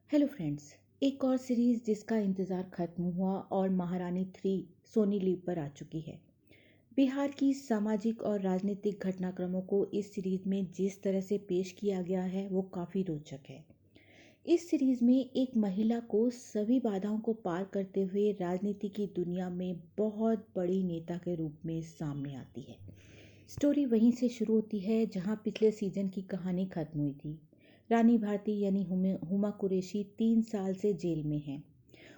Hello friends. एक और series जिसका इंतज़ार खत्म हुआ और महारानी 3 सोनी लीव पर आ चुकी है। बिहार की सामाजिक और राजनीतिक घटनाक्रमों को इस सीरीज में जिस तरह से पेश किया गया है वो काफ़ी रोचक है। इस सीरीज में एक महिला को सभी बाधाओं को पार करते हुए राजनीति की दुनिया में बहुत बड़ी नेता के रूप में सामने आती है। स्टोरी वहीं से शुरू होती है जहां पिछले सीजन की कहानी खत्म हुई थी। रानी भारती यानी हुमा कुरैशी 3 साल से जेल में हैं।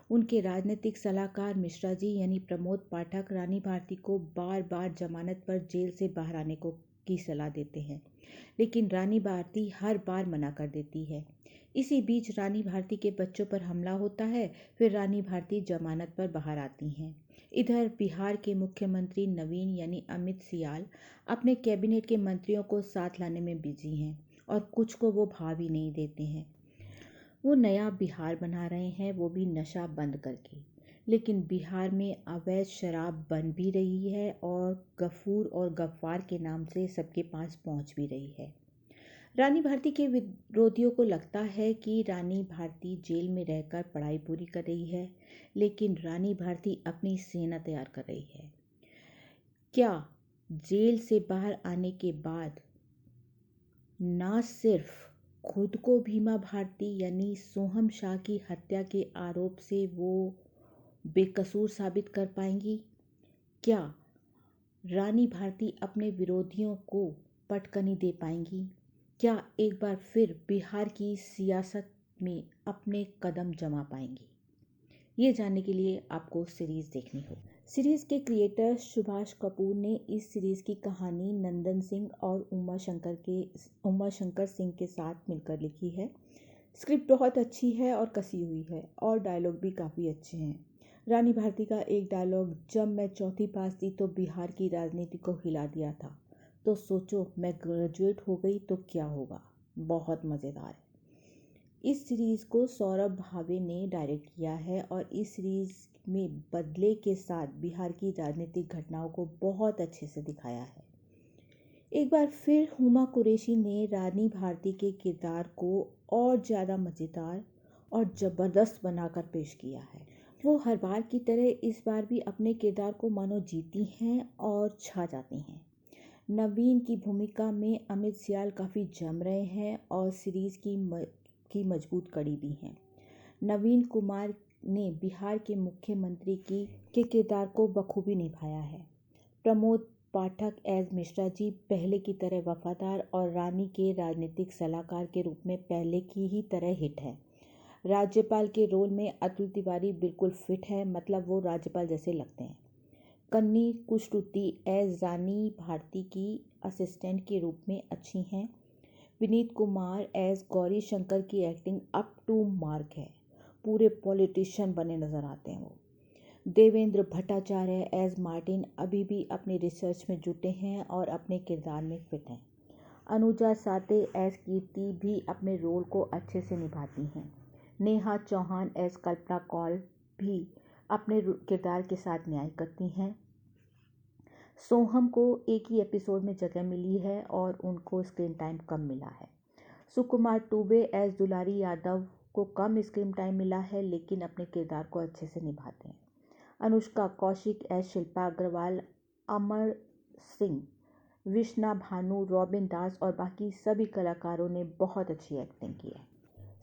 उनके राजनीतिक सलाहकार मिश्रा जी यानी प्रमोद पाठक रानी भारती को बार बार जमानत पर जेल से बाहर आने को की सलाह देते हैं, लेकिन रानी भारती हर बार मना कर देती है। इसी बीच रानी भारती के बच्चों पर हमला होता है। फिर रानी भारती जमानत पर बाहर आती हैं। इधर बिहार के मुख्यमंत्री नवीन यानी अमित सियाल अपने कैबिनेट के मंत्रियों को साथ लाने में बिजी हैं और कुछ को वो भाव ही नहीं देते हैं। वो नया बिहार बना रहे हैं, वो भी नशा बंद करके। लेकिन बिहार में अवैध शराब बन भी रही है और गफूर और गफ्फार के नाम से सबके पास पहुंच भी रही है। रानी भारती के विरोधियों को लगता है कि रानी भारती जेल में रहकर पढ़ाई पूरी कर रही है, लेकिन रानी भारती अपनी सेना तैयार कर रही है। क्या जेल से बाहर आने के बाद ना सिर्फ खुद को भीमा भारती यानी सोहम शाह की हत्या के आरोप से वो बेकसूर साबित कर पाएंगी, क्या रानी भारती अपने विरोधियों को पटकनी दे पाएंगी, क्या एक बार फिर बिहार की सियासत में अपने कदम जमा पाएंगी? ये जानने के लिए आपको सीरीज़ देखनी होगी। सीरीज़ के क्रिएटर सुभाष कपूर ने इस सीरीज़ की कहानी नंदन सिंह और उमा शंकर सिंह के साथ मिलकर लिखी है। स्क्रिप्ट बहुत अच्छी है और कसी हुई है और डायलॉग भी काफ़ी अच्छे हैं। रानी भारती का एक डायलॉग, जब मैं चौथी पास थी तो बिहार की राजनीति को हिला दिया था, तो सोचो मैं ग्रेजुएट हो गई तो क्या होगा, बहुत मज़ेदार है। इस सीरीज़ को सौरभ भावे ने डायरेक्ट किया है और इस सीरीज़ में बदले के साथ बिहार की राजनीतिक घटनाओं को बहुत अच्छे से दिखाया है। एक बार फिर हुमा कुरैशी ने रानी भारती के किरदार को और ज़्यादा मज़ेदार और ज़बरदस्त बनाकर पेश किया है। वो हर बार की तरह इस बार भी अपने किरदार को मानो जीती हैं और छा जाती हैं। नवीन की भूमिका में अमित सियाल काफ़ी जम रहे हैं और सीरीज़ की मजबूत कड़ी भी हैं। नवीन कुमार ने बिहार के मुख्यमंत्री के किरदार को बखूबी निभाया है। प्रमोद पाठक एज मिश्रा जी पहले की तरह वफादार और रानी के राजनीतिक सलाहकार के रूप में पहले की ही तरह हिट है। राज्यपाल के रोल में अतुल तिवारी बिल्कुल फिट है, मतलब वो राज्यपाल जैसे लगते हैं। कन्नी कुशरुति एज रानी भारती की असिस्टेंट के रूप में अच्छी हैं। विनीत कुमार एज गौरी शंकर की एक्टिंग अप टू मार्क है, पूरे पॉलिटिशियन बने नजर आते हैं वो। देवेंद्र भट्टाचार्य एज मार्टिन अभी भी अपनी रिसर्च में जुटे हैं और अपने किरदार में फिट हैं। अनुजा साते एज कीर्ति भी अपने रोल को अच्छे से निभाती हैं। नेहा चौहान एज कल्पना कौल भी अपने किरदार के साथ न्याय करती हैं। सोहम को एक ही एपिसोड में जगह मिली है और उनको स्क्रीन टाइम कम मिला है। सुकुमार टुबे एज दुलारी यादव को कम स्क्रीन टाइम मिला है, लेकिन अपने किरदार को अच्छे से निभाते हैं। अनुष्का कौशिक एज शिल्पा अग्रवाल, अमर सिंह, विष्णा भानु, रॉबिन दास और बाकी सभी कलाकारों ने बहुत अच्छी एक्टिंग की है।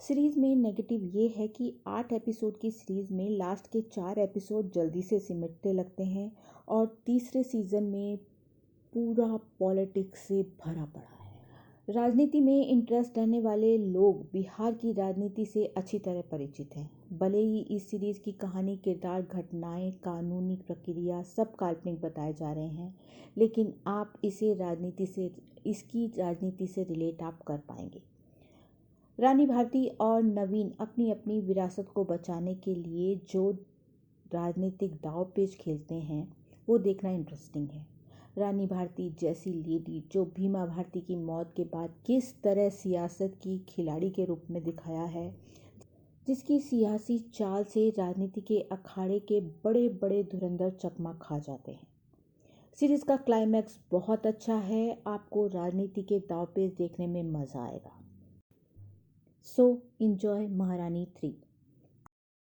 सीरीज़ में नेगेटिव ये है कि 8 एपिसोड की सीरीज़ में लास्ट के 4 एपिसोड जल्दी से सिमटते लगते हैं और तीसरे सीज़न में पूरा पॉलिटिक्स से भरा पड़ा है। राजनीति में इंटरेस्ट रहने वाले लोग बिहार की राजनीति से अच्छी तरह परिचित हैं। भले ही इस सीरीज़ की कहानी, किरदार, घटनाएं, कानूनी प्रक्रिया सब काल्पनिक बताए जा रहे हैं, लेकिन आप इसकी राजनीति से रिलेट आप कर पाएंगे। रानी भारती और नवीन अपनी अपनी विरासत को बचाने के लिए जो राजनीतिक दाव पेच खेलते हैं वो देखना इंटरेस्टिंग है। रानी भारती जैसी लेडी जो भीमा भारती की मौत के बाद किस तरह सियासत की खिलाड़ी के रूप में दिखाया है, जिसकी सियासी चाल से राजनीति के अखाड़े के बड़े बड़े धुरंधर चकमा खा जाते हैं। सीरीज का क्लाइमैक्स बहुत अच्छा है, आपको राजनीति के दाव पेच देखने में मज़ा आएगा। सो enjoy महारानी 3।